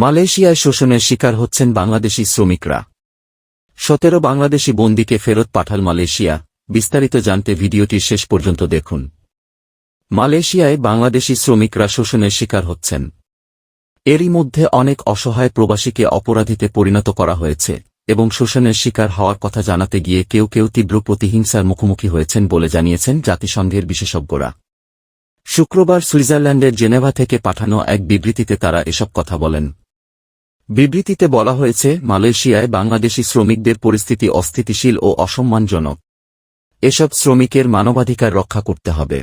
মালয়েশিয়ায় শোষণের শিকার হচ্ছেন বাংলাদেশি শ্রমিকরা। 17 বাংলাদেশি বন্দীকে ফেরত পাঠাল মালয়েশিয়া। বিস্তারিত জানতে ভিডিওটি শেষ পর্যন্ত দেখুন। মালয়েশিয়ায় বাংলাদেশি শ্রমিকরা শোষণের শিকার হচ্ছেন। এরই মধ্যে অনেক অসহায় প্রবাসীকে অপরাধীতে পরিণত করা হয়েছে এবং শোষণের শিকার হওয়ার কথা জানাতে গিয়ে কেউ কেউ তীব্র প্রতিহিংসার মুখোমুখি হয়েছেন বলে জানিয়েছেন জাতিসংঘের বিশেষজ্ঞরা। শুক্রবার সুইজারল্যান্ডের জেনেভা থেকে পাঠানো এক বিবৃতিতে তারা এসব কথা বলেন। বিবৃতিতে বলা হয়েছে, মালয়েশিয়ায় বাংলাদেশি শ্রমিকদের পরিস্থিতি অস্থিতিশীল ও অসম্মানজনক। এসব শ্রমিকের মানবাধিকার রক্ষা করতে হবে।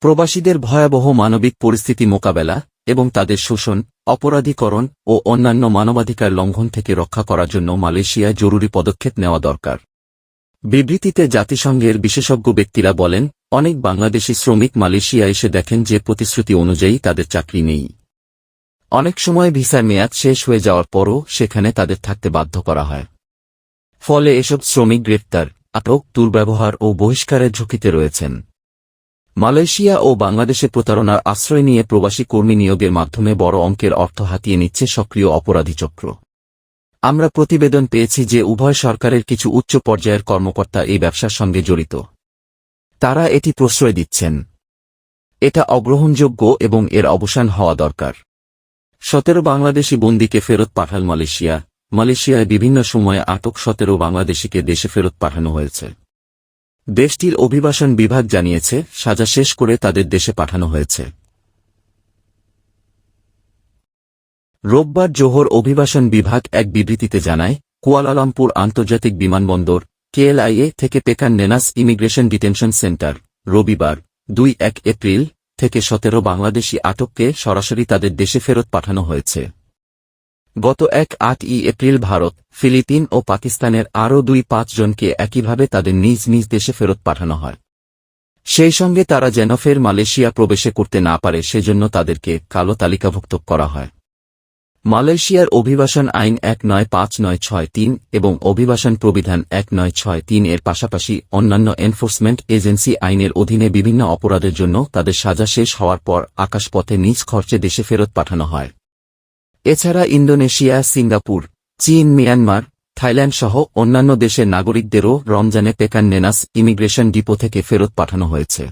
প্রবাসীদের ভয়াবহ মানবিক পরিস্থিতি মোকাবেলা এবং তাদের শোষণ, অপরাধীকরণ ও অন্যান্য মানবাধিকার লঙ্ঘন থেকে রক্ষা করার জন্য মালয়েশিয়ায় জরুরি পদক্ষেপ নেওয়া দরকার। বিবৃতিতে জাতিসংঘের বিশেষজ্ঞ ব্যক্তিরা বলেন, অনেক বাংলাদেশি শ্রমিক মালয়েশিয়া এসে দেখেন যে প্রতিশ্রুতি অনুযায়ী তাদের চাকরি নেই। অনেক সময় ভিসার মেয়াদ শেষ হয়ে যাওয়ার পরও সেখানে তাদের থাকতে বাধ্য করা হয়। ফলে এসব শ্রমিক গ্রেপ্তার, আটক, দুর্ব্যবহার ও বহিষ্কারের ঝুঁকিতে রয়েছেন। মালয়েশিয়া ও বাংলাদেশে প্রতারণার আশ্রয় নিয়ে প্রবাসী কর্মী নিয়োগের মাধ্যমে বড় অঙ্কের অর্থ হাতিয়ে নিচ্ছে সক্রিয় অপরাধী চক্র। আমরা প্রতিবেদন পেয়েছি যে উভয় সরকারের কিছু উচ্চ পর্যায়ের কর্মকর্তা এই ব্যবসার সঙ্গে জড়িত। তারা এটি প্রশ্রয় দিচ্ছেন। এটা অগ্রহণযোগ্য এবং এর অবসান হওয়া দরকার। 17 বাংলাদেশি বন্দীকে ফেরত পাঠাল মালয়েশিয়া। মালয়েশিয়ায় বিভিন্ন সময়ে আটক 17 বাংলাদেশিকে দেশে ফেরত পাঠানো হয়েছে। দেশটির অভিবাসন বিভাগ জানিয়েছে, সাজা শেষ করে তাদের দেশে পাঠানো হয়েছে। রোববার জোহর অভিবাসন বিভাগ এক বিবৃতিতে জানায়, কুয়ালালামপুর আন্তর্জাতিক বিমানবন্দর KLIA থেকে পেকান নেনাস ইমিগ্রেশন ডিটেনশন সেন্টার রবিবার 2 এপ্রিল থেকে 17 বাংলাদেশি আটককে সরাসরি তাদের দেশে ফেরত পাঠানো হয়েছে। গত 8 এপ্রিল ভারত, ফিলিপিন ও পাকিস্তানের আরও 2-5 জনকে একইভাবে তাদের নিজ নিজ দেশে ফেরত পাঠানো হয়। সেই সঙ্গে তারা যেন ফের মালয়েশিয়া প্রবেশে করতে না পারে সেজন্য তাদেরকে কালো তালিকাভুক্ত করা হয়। মালয়েশিয়ার অভিবাসন আইন 195963 এবং অভিবাসন প্রবিধান 1963 এর পাশাপাশি অন্যান্য এনফোর্সমেন্ট এজেন্সি আইনের অধীনে বিভিন্ন অপরাধের জন্য তাদের সাজা শেষ হওয়ার পর আকাশপথে নিজ খরচে দেশে ফেরত পাঠানো হয়। এছাড়া ইন্দোনেশিয়া, সিঙ্গাপুর, চীন, মিয়ানমার, থাইল্যান্ড সহ অন্যান্য দেশের নাগরিকদেরও রমজানে পেকান নেনাস ইমিগ্রেশন ডিপো থেকে ফেরত পাঠানো হয়েছে।